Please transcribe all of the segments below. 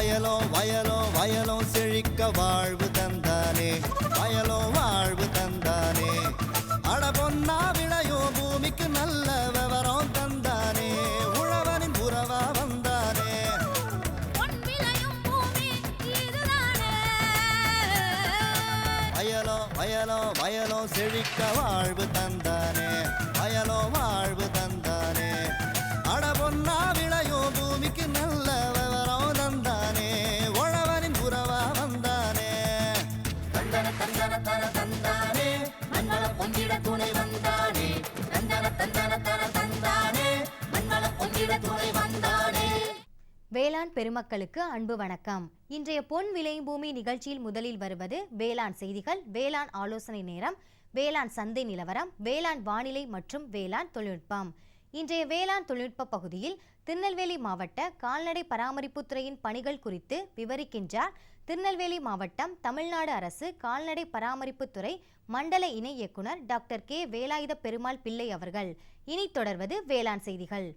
வயலோ வயலோ வயலோ செழிக்க வாழ்வு தந்தானே, வயலோ வாழ்வு தந்தானே. அட பொன்னா விளையோ பூமிக்கு நல்ல விவரம் தந்தானே, உழவனின் உறவா வந்தானே. வயலோ வயலோ வயலோ செழிக்க வாழ்வு தந்தானே, வயலோ வாழ்வு தந்தானே. அட பொன்னா விளையோ பூமிக்கு நல்ல விவரம் தந்தானே, உழவனின் உறவா வந்தானே. தந்தன தந்தன தன தந்தானே, மங்களம் பொங்கிட துணை வந்தானே. தந்தன தந்தன தன தந்தானே, மங்களம் பொங்கிட துணை வந்தானே. வேளாண் பெருமக்களுக்கு அன்பு வணக்கம். இன்றைய பொன் விளையும் பூமி நிகழ்ச்சியில் முதலில் வருவது வேளாண் செய்திகள், வேளாண் ஆலோசனை நேரம், வேளாண் சந்தை நிலவரம், வேளாண் வானிலை மற்றும் வேளாண் தொழில்நுட்பம். இன்றைய வேளாண் தொழில்நுட்ப பகுதியில் திருநெல்வேலி மாவட்ட கால்நடை பராமரிப்புத்துறையின் பணிகள் குறித்து விவரிக்கின்றார் திருநெல்வேலி மாவட்டம் தமிழ்நாடு அரசு கால்நடை பராமரிப்புத்துறை மண்டல இணை இயக்குனர் டாக்டர் கே வேலாயுத பெருமாள் பிள்ளை அவர்கள். இனி தொடர்வது வேளாண் செய்திகள்.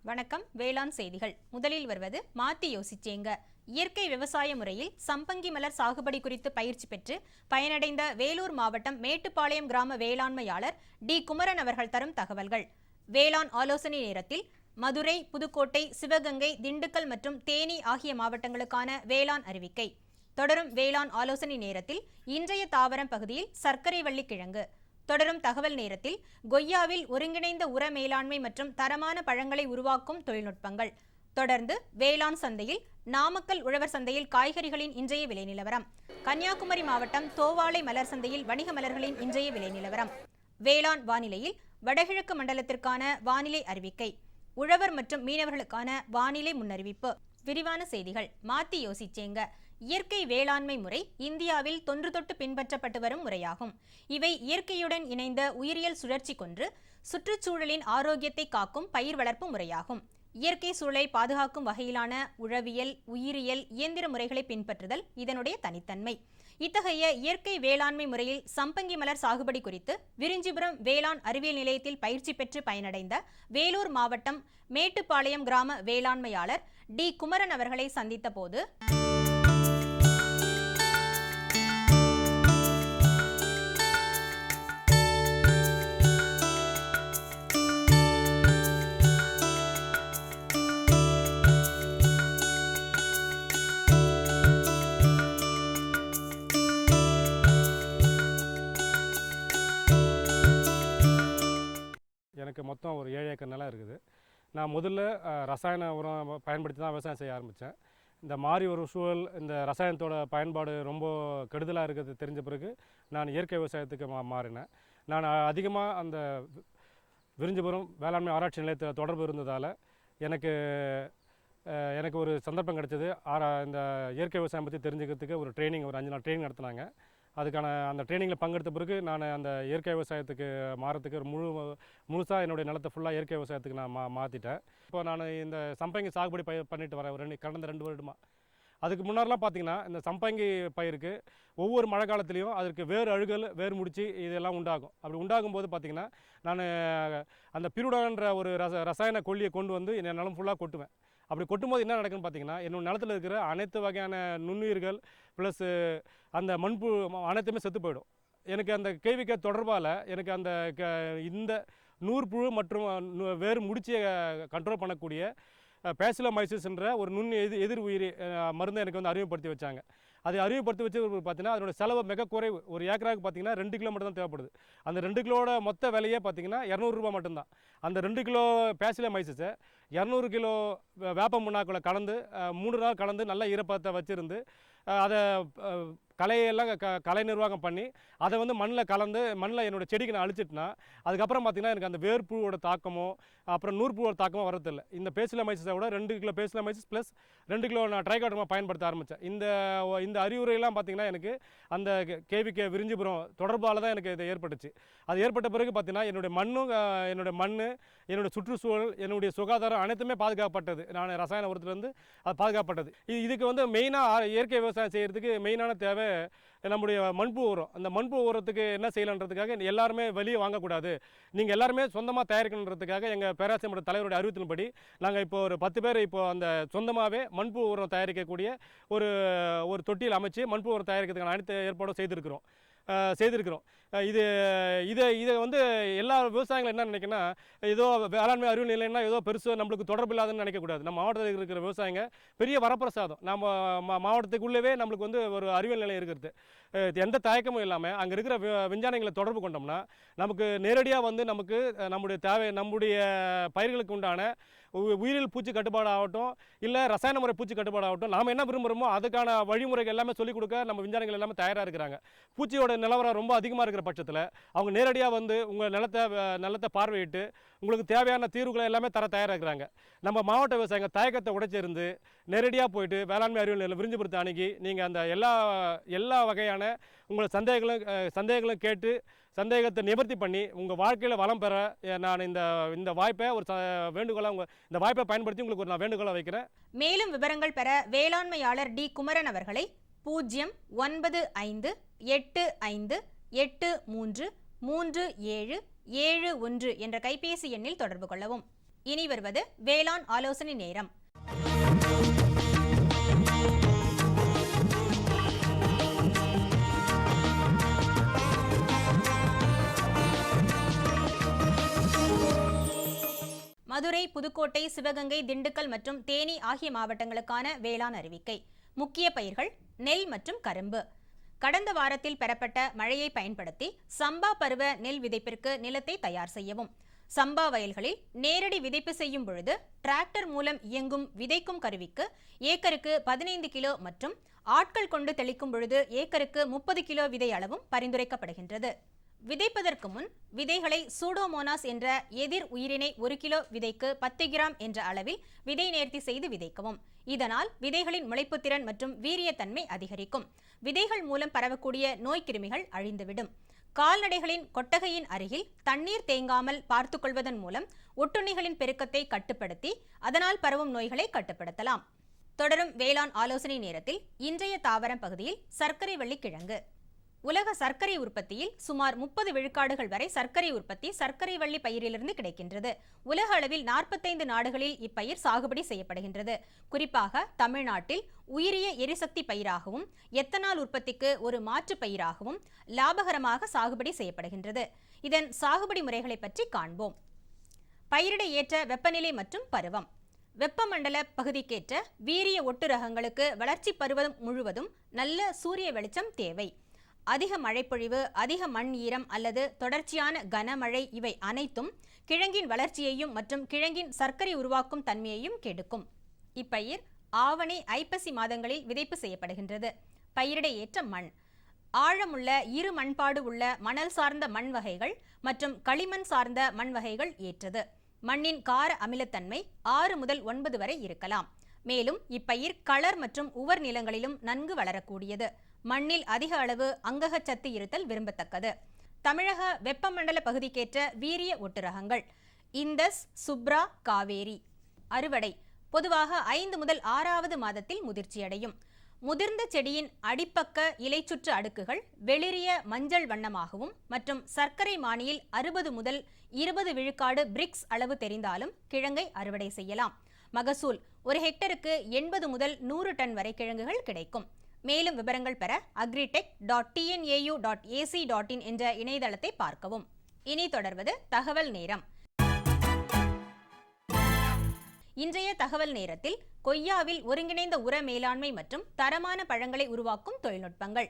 வணக்கம். வேளாண் செய்திகள். முதலில் வருவது மாத்தி யோசிச்சேங்க. இயற்கை விவசாய முறையில் சம்பங்கி மலர் சாகுபடி குறித்து பயிற்சி பெற்று பயனடைந்த வேலூர் மாவட்டம் மேட்டுப்பாளையம் கிராம வேளாண்மையாளர் டி குமரன் அவர்கள் தரும் தகவல்கள். வேளாண் ஆலோசனை நேரத்தில் மதுரை, புதுக்கோட்டை, சிவகங்கை, திண்டுக்கல் மற்றும் தேனி ஆகிய மாவட்டங்களுக்கான வேளாண் அறிவிக்கை. தொடரும் வேளாண் ஆலோசனை நேரத்தில் இன்றைய தாவரம் பகுதியில் சர்க்கரை வள்ளி கிழங்கு. தொடரும் தகவல் நேரத்தில் கொய்யாவில் ஒருங்கிணைந்த உர மேலாண்மை மற்றும் தரமான பழங்களை உருவாக்கும் தொழில்நுட்பங்கள். தொடர்ந்து வேளாண் சந்தையில் நாமக்கல் உழவர் சந்தையில் காய்கறிகளின் இன்றைய விலை நிலவரம், கன்னியாகுமரி மாவட்டம் தோவாளை மலர் சந்தையில் வணிக மலர்களின் இன்றைய விலை நிலவரம், வேளாண் வானிலையில் வடகிழக்கு மண்டலத்திற்கான வானிலை அறிவிக்கை, உழவர் மற்றும் மீனவர்களுக்கான வானிலை முன்னறிவிப்பு. விரிவான செய்திகள். மாத்தி யோசிச்சேங்க. இயற்கை வேளாண்மை முறை இந்தியாவில் தொன்று தொட்டு பின்பற்றப்பட்டு வரும் முறையாகும். இவை இயற்கையுடன் இணைந்த உயிரியல் சுழற்சி கொன்று சுற்றுச்சூழலின் ஆரோக்கியத்தை காக்கும் பயிர் வளர்ப்பு முறையாகும். இயற்கை சூழலை பாதுகாக்கும் வகையிலான உழவியல், உயிரியல், இயந்திர முறைகளை பின்பற்றுதல் இதனுடைய தனித்தன்மை. இத்தகைய இயற்கை வேளாண்மை முறையில் சம்பங்கி மலர் சாகுபடி குறித்து விரிஞ்சிபுரம் வேளாண் அறிவியல் நிலையத்தில் பயிற்சி பெற்று பயனடைந்த வேலூர் மாவட்டம் மேட்டுப்பாளையம் கிராம வேளாண்மையாளர் டி குமரன் அவர்களை சந்தித்த போது எனக்கு மொத்தம் ஒரு 7 ஏக்கர் நிலம் இருக்குது. நான் முதல்ல ரசாயன உரம் பயன்படுத்தி தான் விவசாயம் செய்ய ஆரம்பித்தேன். இந்த மாறி ஒரு சூழல், இந்த ரசாயனத்தோட பயன்பாடு ரொம்ப கெடுதலாக இருக்கிறது தெரிஞ்ச பிறகு நான் இயற்கை விவசாயத்துக்கு மாறினேன். நான் அதிகமாக அந்த விரிஞ்சிபுரம் வேளாண்மை ஆராய்ச்சி நிலையத்தில் தொடர்பு இருந்ததால் எனக்கு ஒரு சந்தர்ப்பம் கிடைச்சது. இந்த இயற்கை விவசாயம் பற்றி தெரிஞ்சுக்கிறதுக்கு ஒரு ட்ரைனிங், ஒரு 5 நாள் ட்ரைனிங் நடத்தினாங்க. அதுக்கான அந்த ட்ரைனிங்கில் பங்கெடுத்த பிறகு நான் அந்த இயற்கை விவசாயத்துக்கு மாறத்துக்கு ஒரு முழுசாக என்னுடைய நிலத்தை ஃபுல்லாக இயற்கை விவசாயத்துக்கு நான் மாற்றிட்டேன். இப்போ நான் இந்த சம்பங்கி சாகுபடி பண்ணிட்டு வரேன் கடந்த 2 வருடமாக. அதுக்கு முன்னாடிலாம் பார்த்திங்கன்னா இந்த சம்பங்கி பயிருக்கு ஒவ்வொரு மழை காலத்துலேயும் அதற்கு வேறு அழுகல், வேறு முடிச்சு இதெல்லாம் உண்டாகும். அப்படி உண்டாகும்போது பார்த்திங்கன்னா நான் அந்த பிருடான்ற ஒரு ரசாயன கொல்லியை கொண்டு வந்து என் நிலம் ஃபுல்லாக கொட்டுவேன். அப்படி கொட்டும்போது என்ன நடக்குன்னு பார்த்தீங்கன்னா, என்னோட நிலத்தில் இருக்கிற அனைத்து வகையான நுண்ணுயிர்கள் ப்ளஸ் அந்த மண்பு அனைத்துமே செத்து போயிடும். எனக்கு அந்த கேவிக்க தொடர்பால் எனக்கு அந்த இந்த நூற்புழு மற்றும் வேறு முடிச்சியை கண்ட்ரோல் பண்ணக்கூடிய பேசிலோமைசிஸ்ன்ற ஒரு எதிர் உயிரி மருந்தை எனக்கு வந்து அறிமுகப்படுத்தி வச்சாங்க. அதை அறிமுகப்படுத்தி வச்சு பார்த்தீங்கன்னா அதனோட செலவு மிக குறைவு. ஒரு ஏக்கராவுக்கு பார்த்தீங்கன்னா 2 கிலோ மட்டும் தான் தேவைப்படுது. அந்த 2 கிலோட மொத்த விலையே பார்த்தீங்கன்னா 200 ரூபா மட்டும்தான். அந்த 2 கிலோ பேசிலோமைசிஸை 200 கிலோ வேப்ப முன்னாக்குள்ள கலந்து 3 நாள் கலந்து நல்ல ஈரப்பதத்தை வச்சுருந்து அதை களையெல்லாம் கலை நிர்வாகம் பண்ணி அதை வந்து மண்ணில் கலந்து மண்ணில் என்னோடய செடிக்கு நான் அழிச்சிட்டுனா அதுக்கப்புறம் பார்த்திங்கன்னா எனக்கு அந்த வேர்ப்புழுவோட தாக்கமோ அப்புறம் நூற்புழுவோட தாக்கமோ வரதில்லை. இந்த பேசிலமைசிஸை விட 2 கிலோ பேசிலமைசிஸ் ப்ளஸ் 2 கிலோ நான் ட்ரைகோடர்மா பயன்படுத்த ஆரம்பித்தேன். இந்த அறிவுரையெல்லாம் பார்த்திங்கன்னா எனக்கு அந்த கேவிகே விரிஞ்சிபுரம் தொடர்பால் தான் எனக்கு இது ஏற்பட்டுச்சு. அது ஏற்பட்ட பிறகு பார்த்திங்கன்னா என்னுடைய மண் என்னுடைய சுற்றுச்சூழல் என்னுடைய சுகாதாரம் அனைத்துமே பாதுகாக்கப்பட்டது. நான் ரசாயன உரத்துலேருந்து அது பாதுகாக்கப்பட்டது. இதுக்கு வந்து மெயினாக இயற்கை விவசாயம் செய்கிறதுக்கு மெயினான தேவை நம்முடைய மண்பு உரம். அந்த மண்பு உரத்துக்கு என்ன செய்யலான்றதுக்காக எல்லாருமே வெளியே வாங்கக்கூடாது, நீங்கள் எல்லாருமே சொந்தமாக தயாரிக்கணுன்றதுக்காக எங்கள் பேராசிரியர் தலைவருடைய அறிவித்தின்படி நாங்கள் இப்போ ஒரு 10 பேர் இப்போ அந்த சொந்தமாகவே மண்பு உரம் தயாரிக்கக்கூடிய ஒரு தொட்டியில் அமைச்சு மண்பு உரம் தயாரிக்கிறதுக்கான அனைத்து ஏற்பாடும் செய்திருக்கிறோம். இதை வந்து எல்லா விவசாயிகளும் என்ன நினைக்கன்னா, ஏதோ வேளாண்மை அறிவு நிலையம்னா ஏதோ பெருசு நம்மளுக்கு தொடர்பு இல்லாதுன்னு நினைக்கக்கூடாது. நம்ம மாவட்டத்தில் இருக்கிற விவசாயிங்க பெரிய வரப்பிரசாதம். நம்ம மாவட்டத்துக்குள்ளவே நம்மளுக்கு வந்து ஒரு அறிவியல் நிலையம் இருக்கிறது. எந்த தயக்கமும் இல்லாமல் அங்கே இருக்கிற விஞ்ஞானிகளை தொடர்பு கொண்டோம்னா நமக்கு நேரடியாக வந்து நமக்கு நம்முடைய பயிர்களுக்கு உண்டான உயிரியல் பூச்சி கட்டுப்பாடு ஆகட்டும் இல்லை ரசாயன முறை பூச்சி கட்டுப்பாடு ஆகட்டும், நாம் என்ன விரும்புகிறோமோ அதுக்கான வழிமுறைகள் எல்லாமே சொல்லிக் கொடுக்க நம்ம விஞ்ஞானிகள் எல்லாமே தயாராக இருக்கிறாங்க. பூச்சியோட நிலவரம் ரொம்ப அதிகமாக இருக்கிற பட்சத்தில் அவங்க நேரடியாக வந்து உங்கள் நிலத்தை பார்வையிட்டு உங்களுக்கு தேவையான தீர்வுகளை எல்லாமே தர தயாராக இருக்கிறாங்க. நம்ம மாவட்ட விவசாயிங்க தயக்கத்தை உடைச்சிருந்து நேரடியாக போயிட்டு வேளாண்மை அறிவியல் நிலையம் விரிஞ்சிபுரத்தை அணுகி நீங்கள் அந்த எல்லா வகையான உங்களை சந்தேகங்களும் கேட்டு சந்தேகத்தை நிவர்த்தி பண்ணி உங்கள் வாழ்க்கையில் வளம் பெற நான் இந்த வாய்ப்பை ஒரு வேண்டுகோளாக இந்த வாய்ப்பை பயன்படுத்தி உங்களுக்கு நான் வேண்டுகோளாக வைக்கிறேன். மேலும் விவரங்கள் பெற வேளாண்மையாளர் டி. குமரன் அவர்களை 09585833771 என்ற கைபேசி எண்ணில் தொடர்பு கொள்ளவும். இனி வருவது வேளாண் ஆலோசனை நேரம். மதுரை, புதுக்கோட்டை, சிவகங்கை, திண்டுக்கல் மற்றும் தேனி ஆகிய மாவட்டங்களுக்கான வேளாண் அறிவிக்கை. முக்கிய பயிர்கள் நெல் மற்றும் கரும்பு. கடந்த வாரத்தில் பெறப்பட்ட மழையை பயன்படுத்தி சம்பா பருவ நெல் விதைப்பிற்கு நிலத்தை தயார் செய்யவும். சம்பா வயல்களில் நேரடி விதைப்பு செய்யும் பொழுது டிராக்டர் மூலம் இயங்கும் விதைக்கும் கருவிக்கு ஏக்கருக்கு 15 கிலோ மற்றும் ஆட்கள் கொண்டு தெளிக்கும் பொழுது ஏக்கருக்கு 30 கிலோ விதை அளவும் பரிந்துரைக்கப்படுகின்றது. விதைப்பதற்கு முன் விதைகளை சூடோமோனாஸ் என்ற எதிர் உயிரினை 1 கிலோ விதைக்கு 10 கிராம் என்ற அளவில் விதை நேர்த்தி செய்து விதைக்கவும். இதனால் விதைகளின் முளைப்புத்திறன் மற்றும் வீரியத்தன்மை அதிகரிக்கும். விதைகள் மூலம் பரவக்கூடிய நோய்க்கிருமிகள் அழிந்துவிடும். கால்நடைகளின் கொட்டகையின் அருகில் தண்ணீர் தேங்காமல் பார்த்துக்கொள்வதன் மூலம் ஒட்டுண்ணிகளின் பெருக்கத்தை கட்டுப்படுத்தி அதனால் பரவும் நோய்களை கட்டுப்படுத்தலாம். தொடரும் வேளாண் ஆலோசனை நேரத்தில் இன்றைய தாவரம் பகுதியில் சர்க்கரை வள்ளி கிழங்கு. உலக சர்க்கரை உற்பத்தியில் சுமார் 30 விழுக்காடுகள் வரை சர்க்கரை உற்பத்தி சர்க்கரை வள்ளி பயிரிலிருந்து கிடைக்கின்றது. உலக அளவில் 45 நாடுகளில் இப்பயிர் சாகுபடி செய்யப்படுகின்றது. குறிப்பாக தமிழ்நாட்டில் உயிரிய எரிசக்தி பயிராகவும் எத்தனால் உற்பத்திக்கு ஒரு மாற்று பயிராகவும் லாபகரமாக சாகுபடி செய்யப்படுகின்றது. இதன் சாகுபடி முறைகளை பற்றி காண்போம். பயிரிட ஏற்ற வெப்பநிலை மற்றும் பருவம். வெப்பமண்டல பகுதிக்கேற்ற வீரிய ஒட்டு ரகங்களுக்கு வளர்ச்சி பருவம் முழுவதும் நல்ல சூரிய வெளிச்சம் தேவை. அதிக மழைப்பொழிவு, அதிக மண் ஈரம் அல்லது தொடர்ச்சியான கனமழை இவை அனைத்தும் கிழங்கின் வளர்ச்சியையும் மற்றும் கிழங்கின் சர்க்கரை உருவாக்கும் தன்மையையும் கெடுக்கும். இப்பயிர் ஆவணி, ஐப்பசி மாதங்களில் விதைப்பு செய்யப்படுகின்றது. பயிரிட ஏற்ற மண். ஆழமுள்ள இரு மண்பாடு உள்ள மணல் சார்ந்த மண் வகைகள் மற்றும் களிமண் சார்ந்த மண் வகைகள் ஏற்றது. மண்ணின் கார அமிலத்தன்மை 6 முதல் 9 வரை இருக்கலாம். மேலும் இப்பயிர் களர் மற்றும் உவர் நிலங்களிலும் நன்கு வளரக்கூடியது. மண்ணில் அதிக அளவு அங்ககச்சத்து இருத்தல் விரும்பத்தக்கது. தமிழக வெப்பமண்டல பகுதிக்கேற்ற வீரிய ஒட்டு ரகங்கள் இந்தஸ், சுப்ரா, காவேரி. அறுவடை பொதுவாக 5 முதல் 6வது மாதத்தில் முதிர்ச்சியடையும். முதிர்ந்த செடியின் அடிப்பக்க இலைச்சுற்று அடுக்குகள் வெளிரிய மஞ்சள் வண்ணமாகவும் மற்றும் சர்க்கரை மானியில் 60 முதல் 20 விழுக்காடு பிரிக்ஸ் அளவு தெரிந்தாலும் கிழங்கை அறுவடை செய்யலாம். மகசூல் 1 ஹெக்டருக்கு 80 முதல் 100 டன் வரை கிழங்குகள் கிடைக்கும். மேலும் விவரங்கள் பெற agritech.tnau.ac.in என்ற இணையதளத்தை பார்க்கவும். இனி தொடர்வது தகவல் நேரம். இன்றைய தகவல் நேரத்தில் கொய்யாவில் ஒருங்கிணைந்த உர மேலாண்மை மற்றும் தரமான பழங்களை உருவாக்கும் தொழில்நுட்பங்கள்.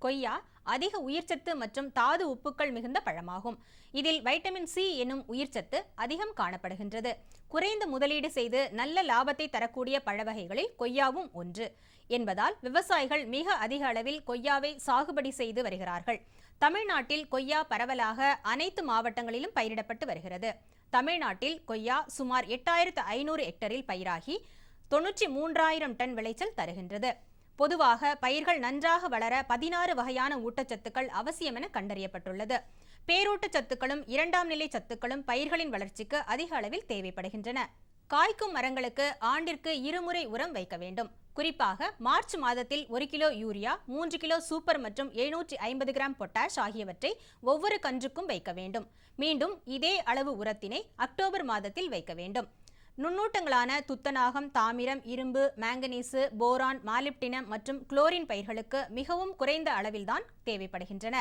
கொய்யா அதிக உயிர்ச்சத்து மற்றும் தாது உப்புக்கள் மிகுந்த பழமாகும். இதில் வைட்டமின் சி எனும் உயிர்ச்சத்து அதிகம் காணப்படுகின்றது. குறைந்த முதலீடு செய்து நல்ல லாபத்தை தரக்கூடிய பழ வகைகளில் கொய்யாவும் ஒன்று. என்பதால் விவசாயிகள் மிக அதிக அளவில் கொய்யாவை சாகுபடி செய்து வருகிறார்கள். தமிழ்நாட்டில் கொய்யா பரவலாக அனைத்து மாவட்டங்களிலும் பயிரிடப்பட்டு வருகிறது. தமிழ்நாட்டில் கொய்யா சுமார் 8500 ஹெக்டரில் பயிராகி 93,000 டன் விளைச்சல் தருகின்றது. பொதுவாக பயிர்கள் நன்றாக வளர 16 வகையான ஊட்டச்சத்துக்கள் அவசியம் என கண்டறியப்பட்டுள்ளது. பேரூட்டச்சத்துக்களும் 2ஆம் நிலை சத்துக்களும் பயிர்களின் வளர்ச்சிக்கு அதிக அளவில் தேவைப்படுகின்றன. காய்க்கும் மரங்களுக்கு ஆண்டிற்கு 2 முறை உரம் வைக்க வேண்டும். குறிப்பாக மார்ச் மாதத்தில் 1 கிலோ யூரியா, 3 கிலோ சூப்பர் மற்றும் 750 கிராம் பொட்டாஷ் ஆகியவற்றை ஒவ்வொரு கன்றுக்கும் வைக்க வேண்டும். மீண்டும் இதே அளவு உரத்தினை அக்டோபர் மாதத்தில் வைக்க வேண்டும். நுண்ணூட்டங்களான துத்தநாகம், தாமிரம், இரும்பு, மாங்கனீசு, போரான், மாலிப்டினம் மற்றும் குளோரின் பயிர்களுக்கு மிகவும் குறைந்த அளவில்தான் தேவைப்படுகின்றன.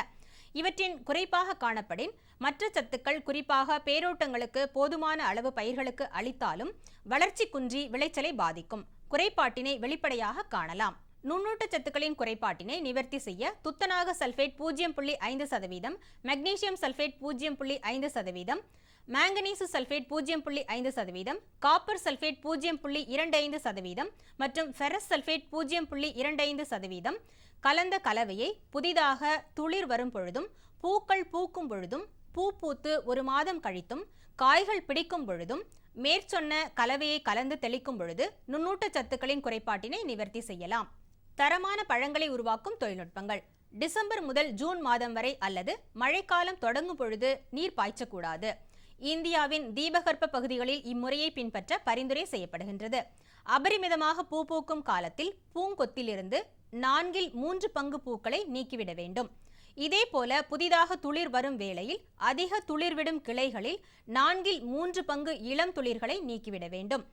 இவற்றின் குறைப்பாக காணப்படின் மற்ற சத்துக்கள் குறிப்பாக பேரோட்டங்களுக்கு போதுமான அளவு பயிர்களுக்கு அளித்தாலும் வளர்ச்சி குன்றி விளைச்சலை பாதிக்கும். குறைபாட்டினை வெளிப்படையாக காணலாம். நுண்ணூட்ட சத்துக்களின் குறைபாட்டினை நிவர்த்தி செய்ய துத்தநாக sulphate 0.5%, magnesium sulphate 0.5%, manganese sulphate 0.5%, copper sulphate 0.25% மற்றும் ஃபெரஸ் சல்பேட் 0.25% கலந்த கலவையை புதிதாக துளிர் வரும் பொழுதும், பூக்கள் பூக்கும் பொழுதும், பூ பூத்து 1 மாதம் கழித்தும், காய்கள் பிடிக்கும் பொழுதும் மேற்சொன்ன கலவையை கலந்து தெளிக்கும் பொழுது நுண்ணூட்ட சத்துக்களின் குறைபாட்டினை நிவர்த்தி செய்யலாம். தரமான பழங்களை உருவாக்கும் தொழில்நுட்பங்கள். டிசம்பர் முதல் ஜூன் மாதம் வரை அல்லது மழைக்காலம் தொடங்கும் பொழுது நீர் பாய்ச்சக்கூடாது. இந்தியாவின் தீபகற்ப பகுதிகளில் இம்முறையை பின்பற்ற பரிந்துரை செய்யப்படுகின்றது. அபரிமிதமாக பூ பூக்கும் காலத்தில் பூங்கொத்திலிருந்து 4/3 பங்கு பூக்களை நீக்கிவிட வேண்டும். இதேபோல புதிதாக துளிர் வரும் வேளையில் அதிக துளிர்விடும் கிளைகளில் 4/3 பங்கு இளம் துளிர்களை நீக்கிவிட வேண்டும்.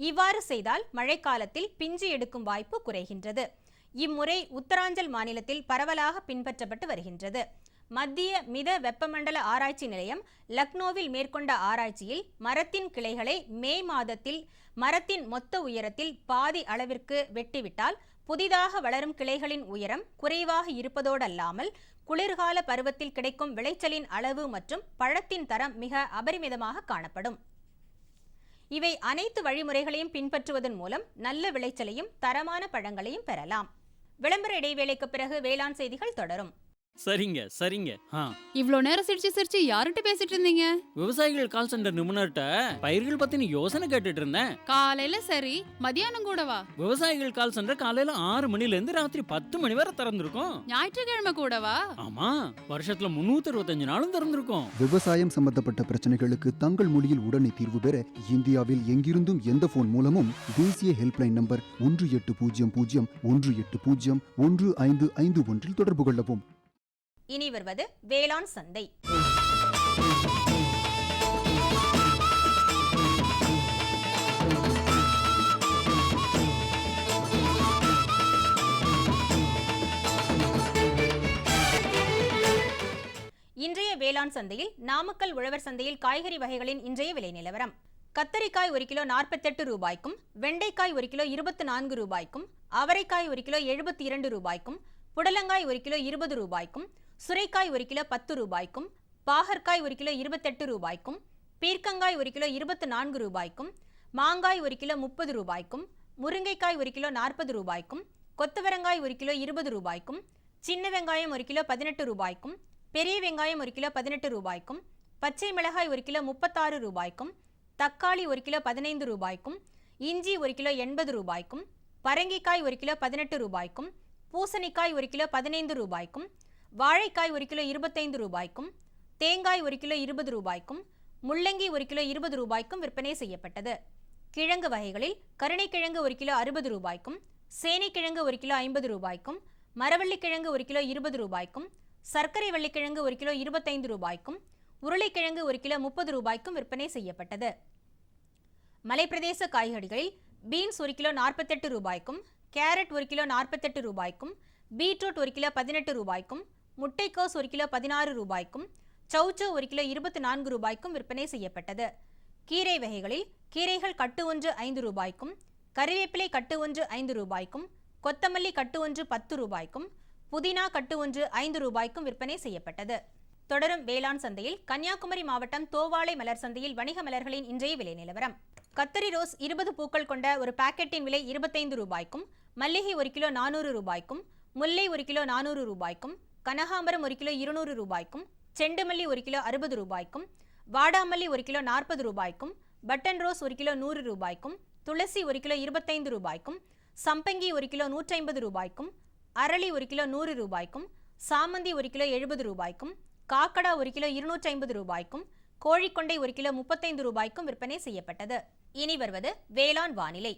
இவ்வாறு செய்தால் மழைக்காலத்தில் பிஞ்சு எடுக்கும் வாய்ப்பு குறைகின்றது. இம்முறை உத்தராஞ்சல் மாநிலத்தில் பரவலாக பின்பற்றப்பட்டு வருகின்றது. மத்திய மித வெப்பமண்டல ஆராய்ச்சி நிலையம் லக்னோவில் மேற்கொண்ட ஆராய்ச்சியில் மரத்தின் கிளைகளை மே மாதத்தில் மரத்தின் மொத்த உயரத்தில் பாதி அளவிற்கு வெட்டிவிட்டால் புதிதாக வளரும் கிளைகளின் உயரம் குறைவாக இருப்பதோடல்லாமல் குளிர்கால பருவத்தில் கிடைக்கும் விளைச்சலின் அளவு மற்றும் பழத்தின் தரம் மிக அபரிமிதமாக காணப்படும். இவை அனைத்து வழிமுறைகளையும் பின்பற்றுவதன் மூலம் நல்ல விளைச்சலையும் தரமான பழங்களையும் பெறலாம். விளம்பர இடைவேளைக்கு பிறகு வேளாண் செய்திகள் தொடரும். சரிங்க சரிங்க. இவ்ளோ நேரம் சிரிச்சு யார்கிட்ட பேசிட்டு இருந்தீங்க? விவசாயிகள் கால் சென்டர் நிபுணர்கிட்ட பயிர்கள் பத்தின யோசனை கேட்டுட்டு இருந்தேன். காலையில சரி, மதியானம் கூடவா? விவசாயிகள் கால் சென்டர் காலையில 6 மணில இருந்து ராத்திரி 10 மணி வரை திறந்திருக்கும். ஞாயிற்றுக்கிழமை கூடவா? ஆமா, வருஷத்துல 365 நாளும் திறந்திருக்கும். விவசாயம் சம்பந்தப்பட்ட பிரச்சனைகளுக்கு தங்கள் மொழியில் உடனே தீர்வு பெற இந்தியாவில் எங்கிருந்தும் எந்த போன் மூலமும் தேசிய ஹெல்ப்லைன் நம்பர் 1800-180-1551 தொடர்பு கொள்ளவும். இனி வருவது வேளாண் சந்தை. இன்றைய வேளாண் சந்தையில் நாமக்கல் உழவர் சந்தையில் காய்கறி வகைகளின் இன்றைய விலை நிலவரம். கத்தரிக்காய் 1 கிலோ 48 ரூபாய்க்கும், வெண்டைக்காய் 1 கிலோ 24 ரூபாய்க்கும், அவரைக்காய் 1 கிலோ 72 ரூபாய்க்கும், புடலங்காய் 1 கிலோ 20 ரூபாய்க்கும், சுரைக்காய் 1 கிலோ 10 ரூபாய்க்கும், பாகற்காய் 1 கிலோ 28 ரூபாய்க்கும், பீர்க்கங்காய் 1 கிலோ 24 ரூபாய்க்கும், மாங்காய் 1 கிலோ 30 ரூபாய்க்கும், முருங்கைக்காய் 1 கிலோ 40 ரூபாய்க்கும், கொத்தவரங்காய் 1 கிலோ 20 ரூபாய்க்கும், சின்ன வெங்காயம் 1 கிலோ 18 ரூபாய்க்கும், பெரிய வெங்காயம் 1 கிலோ 18 ரூபாய்க்கும், பச்சை மிளகாய் 1 கிலோ 36 ரூபாய்க்கும், தக்காளி 1 கிலோ 15 ரூபாய்க்கும், இஞ்சி 1 கிலோ 80 ரூபாய்க்கும், பரங்கிக்காய் 1 கிலோ 18 ரூபாய்க்கும், பூசணிக்காய் 1 கிலோ 15 ரூபாய்க்கும், வாழைக்காய் 1 கிலோ 25 ரூபாய்க்கும், தேங்காய் 1 கிலோ 20 ரூபாய்க்கும், முள்ளங்கி 1 கிலோ 20 ரூபாய்க்கும் விற்பனை செய்யப்பட்டது. கிழங்கு வகைகளில் கருணைக்கிழங்கு 1 கிலோ 60 ரூபாய்க்கும், சேனைக்கிழங்கு 1 கிலோ 50 ரூபாய்க்கும், மரவள்ளிக்கிழங்கு 1 கிலோ 20 ரூபாய்க்கும், சர்க்கரை வள்ளிக்கிழங்கு 1 கிலோ 25 ரூபாய்க்கும், உருளைக்கிழங்கு 1 கிலோ 30 ரூபாய்க்கும் விற்பனை செய்யப்பட்டது. மலைப்பிரதேச காய்கறிகளில் பீன்ஸ் 1 கிலோ 48 ரூபாய்க்கும், கேரட் 1 கிலோ 48 ரூபாய்க்கும், பீட்ரூட் 1 கிலோ 18 ரூபாய்க்கும், முட்டைக்கோஸ் 1 கிலோ 16 ரூபாய்க்கும், சௌச்சௌ 1 கிலோ 24 ரூபாய்க்கும் விற்பனை செய்யப்பட்டது. கீரை வகைகளில் கீரைகள் கட்டு ஒன்று 5 ரூபாய்க்கும், கறிவேப்பிலை கட்டு ஒன்று 5 ரூபாய்க்கும், கொத்தமல்லி கட்டு ஒன்று 10 ரூபாய்க்கும், புதினா கட்டு ஒன்று 5 ரூபாய்க்கும் விற்பனை செய்யப்பட்டது. தொடரும் வேளாண் சந்தையில் கன்னியாகுமரி மாவட்டம் தோவாளை மலர் சந்தையில் வணிக மலர்களின் இன்றைய விலை நிலவரம். கத்தரி ரோஸ் 20 பூக்கள் கொண்ட ஒரு பாக்கெட்டின் விலை 25 ரூபாய்க்கும், மல்லிகை 1 கிலோ 400 ரூபாய்க்கும், முல்லை 1 கிலோ 400 ரூபாய்க்கும், கனகாம்பரம் 1 கிலோ 200 ரூபாய்க்கும், செண்டுமல்லி 1 கிலோ 60 ரூபாய்க்கும், வாடாமல்லி 1 கிலோ 40 ரூபாய்க்கும், பட்டன் ரோஸ் 1 கிலோ 100 ரூபாய்க்கும், துளசி 1 கிலோ 25 ரூபாய்க்கும், சம்பங்கி 1 கிலோ 150 ரூபாய்க்கும், அரளி 1 கிலோ 100 ரூபாய்க்கும், சாமந்தி 1 கிலோ 70 ரூபாய்க்கும், காக்கடா 1 கிலோ 250 ரூபாய்க்கும், கோழிக்கொண்டை 1 கிலோ 35 ரூபாய்க்கும் விற்பனை செய்யப்பட்டது. இனி வருவது வேளாண் வானிலை.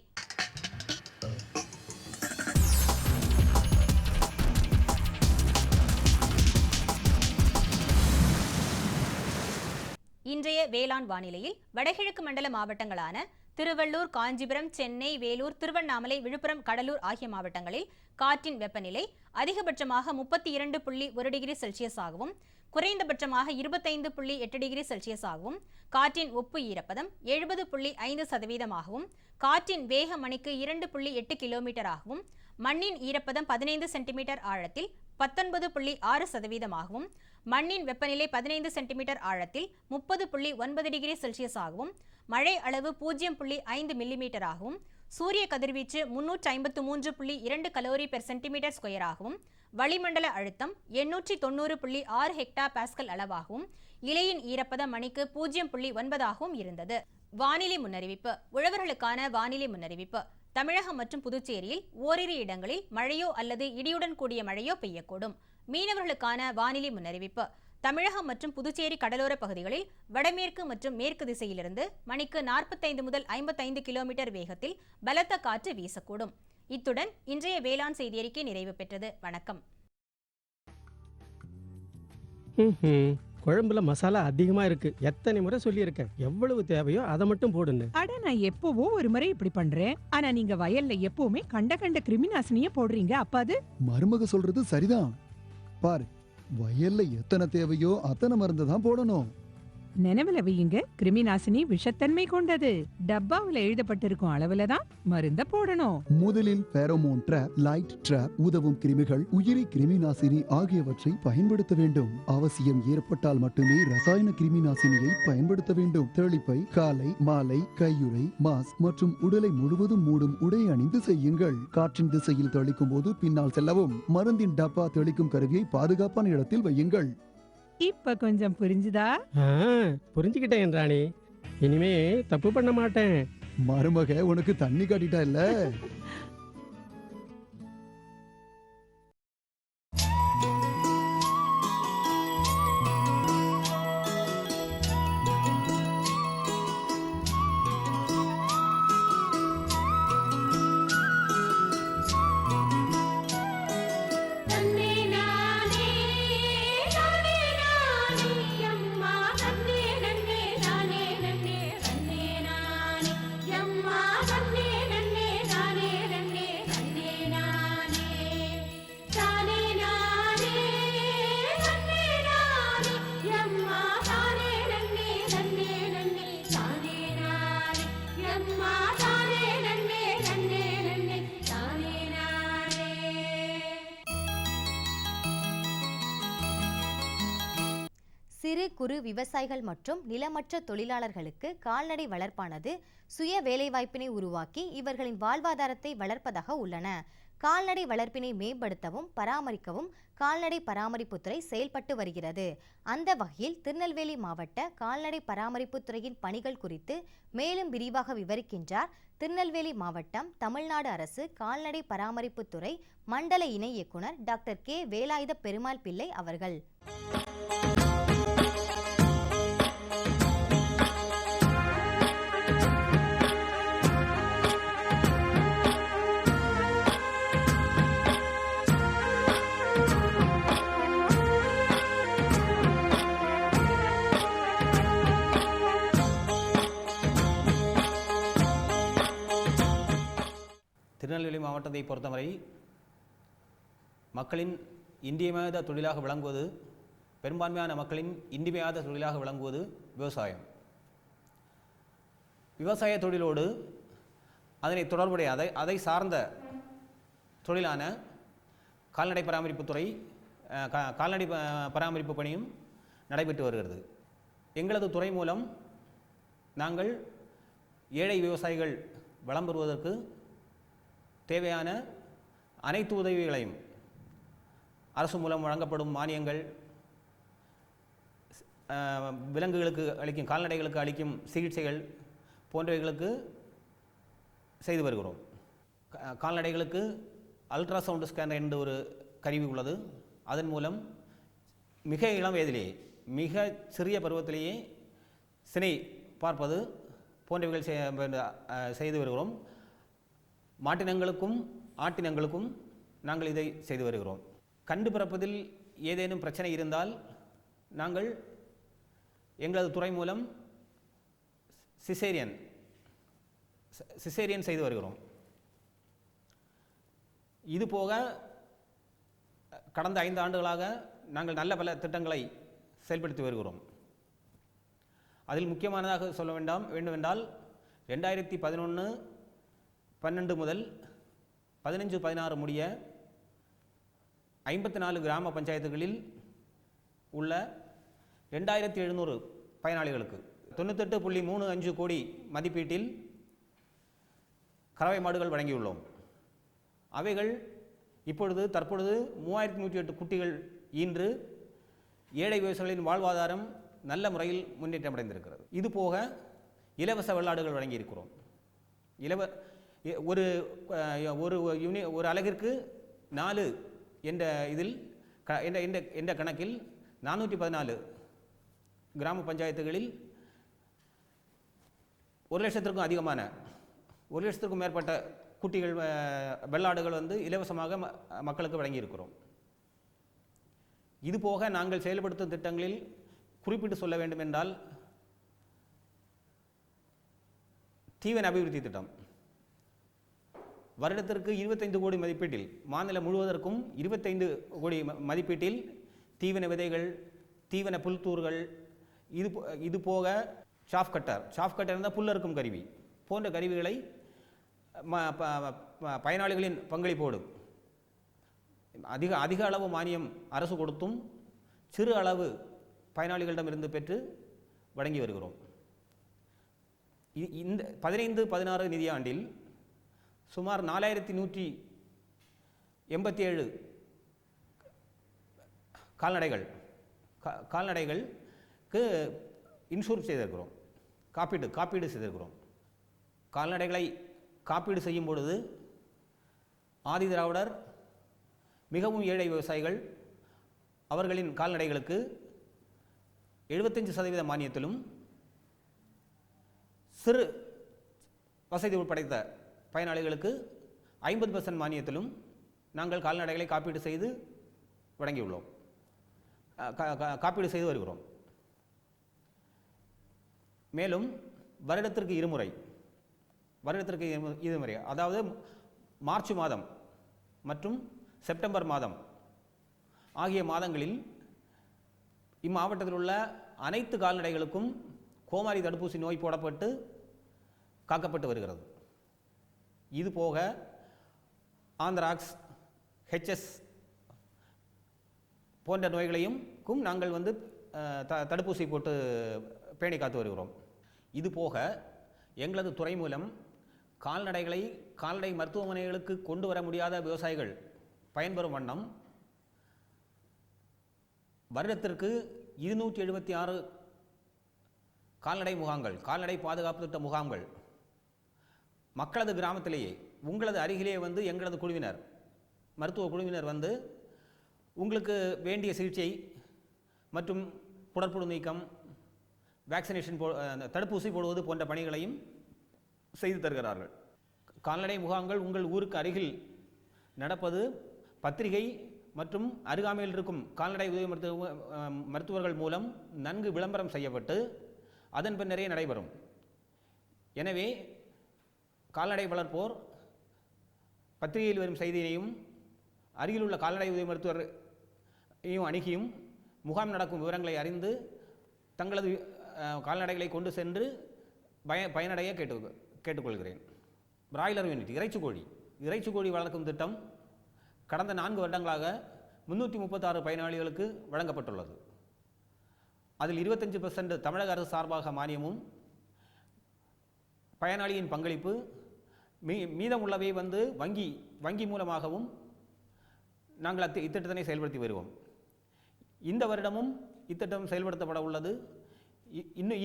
இன்றைய வேளாண் வானிலையில் வடகிழக்கு மண்டல மாவட்டங்களான திருவள்ளூர், காஞ்சிபுரம், சென்னை, வேலூர், திருவண்ணாமலை, விழுப்புரம், கடலூர் ஆகிய மாவட்டங்களில் காற்றின் வெப்பநிலை அதிகபட்சமாக 32.1 டிகிரி செல்சியஸ் ஆகவும் குறைந்தபட்சமாக 25.8 டிகிரி செல்சியஸ் ஆகவும், காற்றின் ஒப்பு ஈரப்பதம் 70.5% காற்றின் வேக மணிக்கு 2.8 கிலோமீட்டர் ஆகவும், மண்ணின் ஈரப்பதம் 15 சென்டிமீட்டர் ஆழத்தில் 19.6% மண்ணின் வெப்பநிலை 15 சென்டிமீட்டர் ஆழத்தில் 30.9 டிகிரி செல்சியஸ் ஆகவும், மழை அளவு 0.5 மில்லிமீட்டர் ஆகவும், சூரிய கதிர்வீச்சு 353.2 கலோரி பெர் சென்டிமீட்டர் ஸ்கொயர் ஆகவும், வளிமண்டல அழுத்தம் 890.6 ஹெக்டா பாஸ்கல் அளவாகவும், இலையின் ஈரப்பதம் மணிக்கு 0.9 ஆகவும் இருந்தது. வானிலை முன்னறிவிப்பு. உழவர்களுக்கான வானிலை முன்னறிவிப்பு. தமிழகம் மற்றும் புதுச்சேரியில் ஓரிரு இடங்களில் மழையோ அல்லது இடியுடன் கூடிய மழையோ பெய்யக்கூடும். மீனவர்களுக்கான வானிலை முன்னறிவிப்பு. தமிழகம் மற்றும் புதுச்சேரி கடலோர பகுதிகளில் வடமேற்கு மற்றும் மேற்கு திசையிலிருந்து மணிக்கு 45 முதல் 55 கிலோமீட்டர் வேகத்தில் பலத்த காற்று வீசக்கூடும். இத்துடன் இன்றைய வேளாண் செய்தி அறிக்கை நிறைவு பெற்றது. வணக்கம். குழம்புல மசாலா அதிகமா இருக்கு. எத்தனை முறை சொல்லியிருக்கேன், எவ்வளவு தேவையோ அதை மட்டும் போடுன்னு. அட, நான் எப்பவோ ஒரு முறை இப்படி பண்றேன். ஆனா நீங்க வயல்ல எப்பவுமே கண்ட கிருமிநாசினிய போடுறீங்க. அப்ப அது மருமக சொல்றது சரிதான். பாரு, வயல்ல எத்தனை தேவையோ அத்தனை மருந்து தான் போடணும். நினைவுல வையுங்க, கிருமிநாசினி விஷத்தன்மை கொண்டது. டப்பாவுல எழுதப்பட்டிருக்கும் அளவுல தான் மருந்த போடணும். முதலில் பேரோமோன் ட்ராப், லைட் ட்ராப், உதவும் கிருமிகள், உயிரி கிருமிநாசினி ஆகியவற்றை பயன்படுத்த வேண்டும். அவசியம் ஏற்பட்டால் மட்டுமே ரசாயன கிருமிநாசினியை பயன்படுத்த வேண்டும். தெளிப்பை காலை, மாலை, கையுறை, மாஸ்க் மற்றும் உடலை முழுவதும் மூடும் உடை அணிந்து செய்யுங்கள். காற்றின் திசையில் தெளிக்கும் போது பின்னால் செல்லவும். மருந்தின் டப்பா தெளிக்கும் கருவியை பாதுகாப்பான இடத்தில் வையுங்கள். இப்ப கொஞ்சம் புரிஞ்சுதா? புரிஞ்சுக்கிட்டேன் ராணி. இனிமே தப்பு பண்ண மாட்டேன். மருமக உனக்கு தண்ணி காட்டிட்டா இல்ல. சிறு குறு விவசாயிகள் மற்றும் நிலமற்ற தொழிலாளர்களுக்கு கால்நடை வளர்ப்பானது சுய வேலைவாய்ப்பினை உருவாக்கி இவர்களின் வாழ்வாதாரத்தை வளர்ப்பதாக உள்ளன. கால்நடை வளர்ப்பினை மேம்படுத்தவும் பராமரிக்கவும் கால்நடை பராமரிப்புத்துறை செயல்பட்டு வருகிறது. அந்த வகையில் திருநெல்வேலி மாவட்ட கால்நடை பராமரிப்புத்துறையின் பணிகள் குறித்து மேலும் விரிவாக விவரிக்கின்றார் திருநெல்வேலி மாவட்டம் தமிழ்நாடு அரசு கால்நடை பராமரிப்புத்துறை மண்டல இணை இயக்குனர் டாக்டர் கே வேலாயுத பெருமாள் பிள்ளை அவர்கள். திருநெல்வேலி மாவட்டத்தை பொறுத்தவரை மக்களின் இன்றியமையாத தொழிலாக விளங்குவது, பெரும்பான்மையான மக்களின் இன்றியமையாத தொழிலாக விளங்குவது விவசாயம். விவசாய தொழிலோடு அதனை தொடர்புடைய அதை சார்ந்த தொழிலான கால்நடை பராமரிப்புத்துறை கால்நடை பராமரிப்பு பணியும் நடைபெற்று வருகிறது. எங்களது துறை மூலம் நாங்கள் ஏழை விவசாயிகள் வளம் பெறுவதற்கு தேவையான அனைத்து உதவிகளையும் அரசு மூலம் வழங்கப்படும் மானியங்கள், விலங்குகளுக்கு அளிக்கும், கால்நடைகளுக்கு அளிக்கும் சிகிச்சைகள் போன்றவைகளுக்கு செய்து வருகிறோம். கால்நடைகளுக்கு அல்ட்ராசவுண்ட் ஸ்கேனர் என்ற ஒரு கருவி உள்ளது. அதன் மூலம் மிக இளம் வயதிலேயே, மிக சிறிய பருவத்திலேயே சினை பார்ப்பது போன்றவைகள் செய்து வருகிறோம். மாட்டினங்களுக்கும் ஆட்டினங்களுக்கும் நாங்கள் இதை செய்து வருகிறோம். கண்டு பிறப்பதில் ஏதேனும் பிரச்சனை இருந்தால் நாங்கள் எங்களது துறை மூலம் சிசேரியன் செய்து வருகிறோம். இது போக கடந்த 5 ஆண்டுகளாக நாங்கள் நல்ல பல திட்டங்களை செயல்படுத்தி வருகிறோம். அதில் முக்கியமானதாக சொல்ல வேண்டுமென்றால் 2011-12 முதல் 15-16 முடிய 54 கிராம பஞ்சாயத்துகளில் உள்ள 2700 பயனாளிகளுக்கு 98.35 கோடி மதிப்பீட்டில் கறவை மாடுகள் வழங்கியுள்ளோம். அவைகள் தற்பொழுது 3108 குட்டிகள் ஈன்று ஏழை விவசாயிகளின் வாழ்வாதாரம் நல்ல முறையில் முன்னேற்றமடைந்திருக்கிறது. இது போக இலவச வெள்ளாடுகள் வழங்கியிருக்கிறோம். ஒரு அலகிற்கு 4 என்ற இதில் என்ற கணக்கில் 414 கிராம பஞ்சாயத்துகளில் 1,00,000க்கும் மேற்பட்ட குட்டிகள், வெள்ளாடுகள் இலவசமாக மக்களுக்கு வழங்கியிருக்கிறோம். இதுபோக நாங்கள் செயல்படுத்தும் திட்டங்களில் குறிப்பிட்டு சொல்ல வேண்டும் என்றால் தீவன அபிவிருத்தி திட்டம் வருடத்திற்கு 25 கோடி மதிப்பீட்டில், மாநிலம் முழுவதற்கும் 25 கோடி மதிப்பீட்டில் தீவன விதைகள், தீவன புல்தூர்கள், இது போக ஷாஃப் கட்டர் இருந்தால் புல் அறுக்கும் கருவி போன்ற கருவிகளை பயனாளிகளின் பங்களிப்போடு அதிக அளவு மானியம் அரசு கொடுத்தும் சிறு அளவு பயனாளிகளிடமிருந்து பெற்று வழங்கி வருகிறோம். இந்த 15-16 நிதியாண்டில் சுமார் 4187 கால்நடைகளுக்கு இன்சூர் செய்திருக்கிறோம், காப்பீடு செய்திருக்கிறோம். கால்நடைகளை காப்பீடு செய்யும் பொழுது ஆதி திராவிடர், மிகவும் ஏழை விவசாயிகள் அவர்களின் கால்நடைகளுக்கு 75% மானியத்திலும், சிறு வசதி படைத்த பயனாளிகளுக்கு 50% மானியத்திலும் நாங்கள் கால்நடைகளை காப்பீடு செய்து வழங்கியுள்ளோம், காப்பீடு செய்து வருகிறோம். மேலும் வருடத்திற்கு இருமுறை, அதாவது மார்ச் மாதம் மற்றும் செப்டம்பர் மாதம் ஆகிய மாதங்களில் இம்மாவட்டத்தில் உள்ள அனைத்து கால்நடைகளுக்கும் கோமாரி தடுப்பூசி நோய் போடப்பட்டு காக்கப்பட்டு வருகிறது. இது போக ஆந்த்ராக்ஸ், HS போன்ற நோய்களையும் நாங்கள் தடுப்பூசி போட்டு பேணி காத்து வருகிறோம். இது போக எங்களது துறை மூலம் கால்நடை மருத்துவமனைகளுக்கு கொண்டு வர முடியாத விவசாயிகள் பயன்பெறும் வண்ணம் வருடத்திற்கு 276 கால்நடை முகாம்கள், கால்நடை பாதுகாப்பு திட்ட முகாம்கள் மக்களது கிராமத்திலேயே, உங்களது அருகிலே எங்களது குழுவினர், மருத்துவ குழுவினர் உங்களுக்கு வேண்டிய சிகிச்சை மற்றும் குடற்புழு நீக்கம், வேக்சினேஷன் தடுப்பூசி போடுவது போன்ற பணிகளையும் செய்து தருகிறார்கள். கால்நடை முகாம்கள் உங்கள் ஊருக்கு அருகில் நடப்பது பத்திரிகை மற்றும் அருகாமையில் இருக்கும் கால்நடை உதவி மருத்துவர்கள் மூலம் நன்கு விளம்பரம் செய்யப்பட்டு அதன் பின்னரே நடைபெறும். எனவே கால்நடை வளர்ப்போர் பத்திரிகையில் வரும் செய்தியினையும் அருகில் உள்ள கால்நடை உதவி மருத்துவரையும் அணுகியும் முகாம் நடக்கும் விவரங்களை அறிந்து தங்களது கால்நடைகளை கொண்டு சென்று பயனடைய கேட்டுக்கொள்கிறேன். பிராய்லர் யூனிட், இறைச்சி கோழி வளர்க்கும் திட்டம் கடந்த 4 வருடங்களாக 336 பயனாளிகளுக்கு வழங்கப்பட்டுள்ளது. அதில் 25% தமிழக அரசு சார்பாக மானியமும், பயனாளியின் பங்களிப்பு, மீதமுள்ளவை வங்கி மூலமாகவும் நாங்கள் இத்திட்டத்தினை செயல்படுத்தி வருவோம். இந்த வருடமும் இத்திட்டம் செயல்படுத்தப்பட உள்ளது.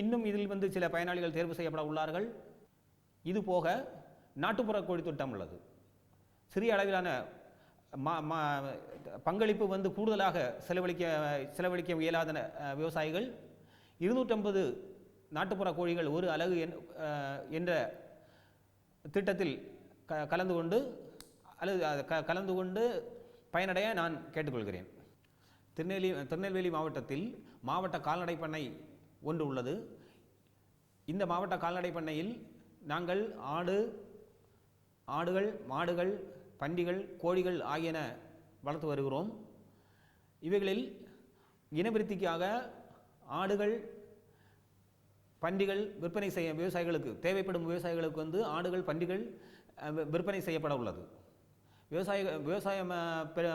இன்னும் இதில் சில பயனாளிகள் தேர்வு செய்யப்பட உள்ளார்கள். இது போக நாட்டுப்புற கோழி திட்டம் உள்ளது. சிறிய அளவிலான பங்களிப்பு கூடுதலாக செலவழிக்க இயலாத விவசாயிகள் 250 நாட்டுப்புற கோழிகள் ஒரு அலகு என்ற திட்டத்தில் கலந்து கொண்டு பயனடைய நான் கேட்டுக்கொள்கிறேன். திருநெல்வேலி மாவட்டத்தில் மாவட்ட கால்நடை பண்ணை ஒன்று உள்ளது. இந்த மாவட்ட கால்நடை பண்ணையில் நாங்கள் ஆடுகள், மாடுகள், பன்றிகள், கோழிகள் ஆகியன வளர்த்து வருகிறோம். இவைகளில் இனவிருத்திக்காக ஆடுகள், பன்றிகள் விற்பனை செய்ய தேவைப்படும் விவசாயிகளுக்கு ஆடுகள், பன்றிகள் விற்பனை செய்யப்பட உள்ளது. விவசாயம்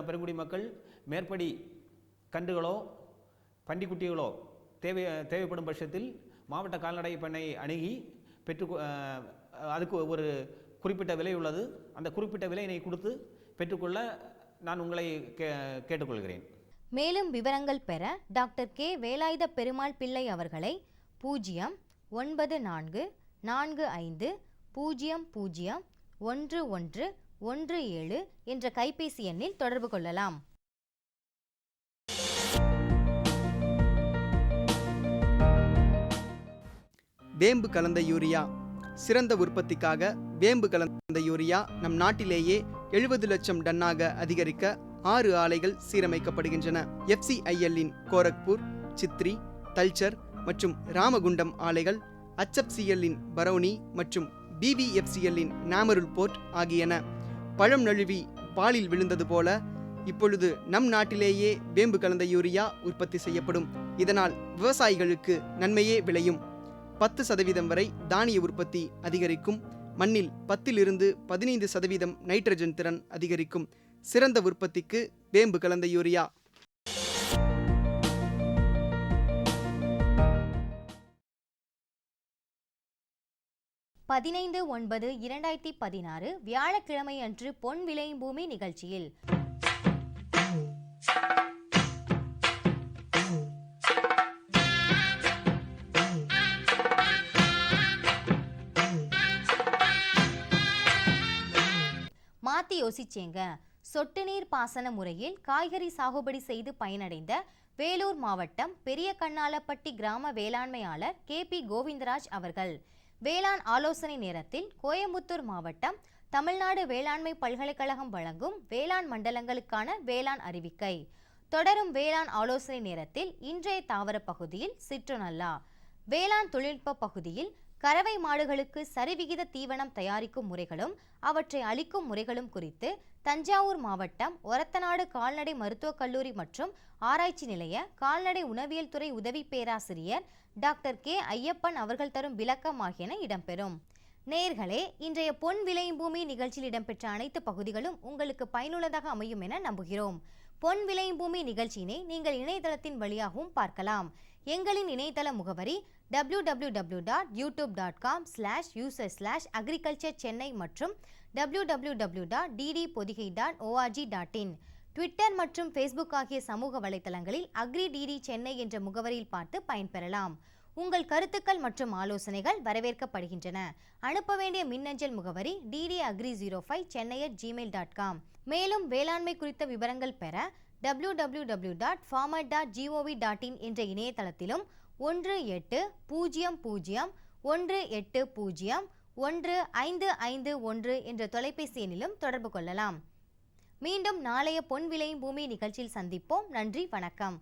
பெருங்குடி மக்கள் மேற்படி கன்றுகளோ பன்றிக்குட்டிகளோ தேவைப்படும் பட்சத்தில் மாவட்ட கால்நடை பண்ணையை அணுகி அதுக்கு ஒரு குறிப்பிட்ட விலை உள்ளது. அந்த குறிப்பிட்ட விலையினை கொடுத்து பெற்றுக்கொள்ள நான் உங்களை கேட்டுக்கொள்கிறேன். மேலும் விவரங்கள் பெற டாக்டர் கே வேலாயுத பெருமாள் பிள்ளை அவர்களை 09445001117 என்ற கைபேசி எண்ணில் தொடர்பு கொள்ளலாம். வேம்பு கலந்த யூரியா. சிறந்த உற்பத்திக்காக வேம்பு கலந்த யூரியா நம் நாட்டிலேயே 70 லட்சம் டன்னாக அதிகரிக்க 6 ஆலைகள் சீரமைக்கப்படுகின்றன. FCIL-இன் கோரக்பூர், சித்ரி, தல்ச்சர் மற்றும் ராமகுண்டம் ஆலைகள், HFCL-இன் பரௌனி மற்றும் BVFCL-இன் நாமருல் போர்ட் ஆகியன. பழம் நழுவி பாலில் விழுந்தது போல இப்பொழுது நம் நாட்டிலேயே வேம்பு கலந்த யூரியா உற்பத்தி செய்யப்படும். இதனால் விவசாயிகளுக்கு நன்மையே விளையும். 10% வரை தானிய உற்பத்தி அதிகரிக்கும். மண்ணில் 10 to 15% நைட்ரஜன் திறன் அதிகரிக்கும். சிறந்த உற்பத்திக்கு வேம்பு கலந்த யூரியா. 15/9/2016 வியாழக்கிழமை அன்று பொன் விளையும் பூமி நிகழ்ச்சியில் மாத்தி யோசிச்சேங்க. சொட்டு நீர் பாசன முறையில் காய்கறி சாகுபடி செய்து பயனடைந்த வேலூர் மாவட்டம் பெரிய கண்ணாலப்பட்டி கிராம வேளாண்மையாளர் KP கோவிந்தராஜ் அவர்கள் வேளாண் ஆலோசனை நேரத்தில் கோயம்புத்தூர் மாவட்டம் தமிழ்நாடு வேளாண்மை பல்கலைக்கழகம் வழங்கும் வேளாண் மண்டலங்களுக்கான வேளாண் அறிவிக்கை. தொடரும் வேளாண் ஆலோசனை நேரத்தில் இன்றைய தாவர பகுதியில் சிற்றுநல்லா, வேளாண் தொழில்நுட்ப பகுதியில் கறவை மாடுகளுக்கு சரிவிகித தீவனம் தயாரிக்கும் முறைகளும் அவற்றை அளிக்கும் முறைகளும் குறித்து தஞ்சாவூர் மாவட்டம் ஒரத்தநாடு கால்நடை மருத்துவக் கல்லூரி மற்றும் ஆராய்ச்சி நிலைய கால்நடை உணவியல் துறை உதவி பேராசிரியர் டாக்டர் K ஐயப்பன் அவர்கள் தரும் விளக்கம் ஆகியன இடம்பெறும். நேயர்களே, இன்றைய பொன் விளையும் பூமி நிகழ்ச்சியில் இடம்பெற்ற அனைத்து பகுதிகளும் உங்களுக்கு பயனுள்ளதாக அமையும் என நம்புகிறோம். பொன் விளையும் பூமி நிகழ்ச்சியினை நீங்கள் இணையதளத்தின் வழியாகவும் பார்க்கலாம். எங்களின் இணையதள முகவரி www.youtube.com/user/agriculture-chennai மற்றும் www.ddpodigai.org.in. ட்விட்டர் மற்றும் ஃபேஸ்புக் ஆகிய சமூக வலைத்தளங்களில் agri-dd சென்னை என்ற முகவரியில் பார்த்து பயன்பெறலாம். உங்கள் கருத்துக்கள் மற்றும் ஆலோசனைகள் வரவேற்கப்படுகின்றன. அனுப்ப வேண்டிய மின்னஞ்சல் முகவரி ddagri05chennai@gmail.com. மேலும் வேளாண்மை குறித்த விவரங்கள் பெற www.farmer.gov.in என்ற இணையதளத்திலும் 1800-180-1551 என்ற தொலைபேசி எண்ணிலும் தொடர்பு கொள்ளலாம். மீண்டும் நாளைய பொன் விளையும் பூமி நிகழ்ச்சியில் சந்திப்போம். நன்றி, வணக்கம்.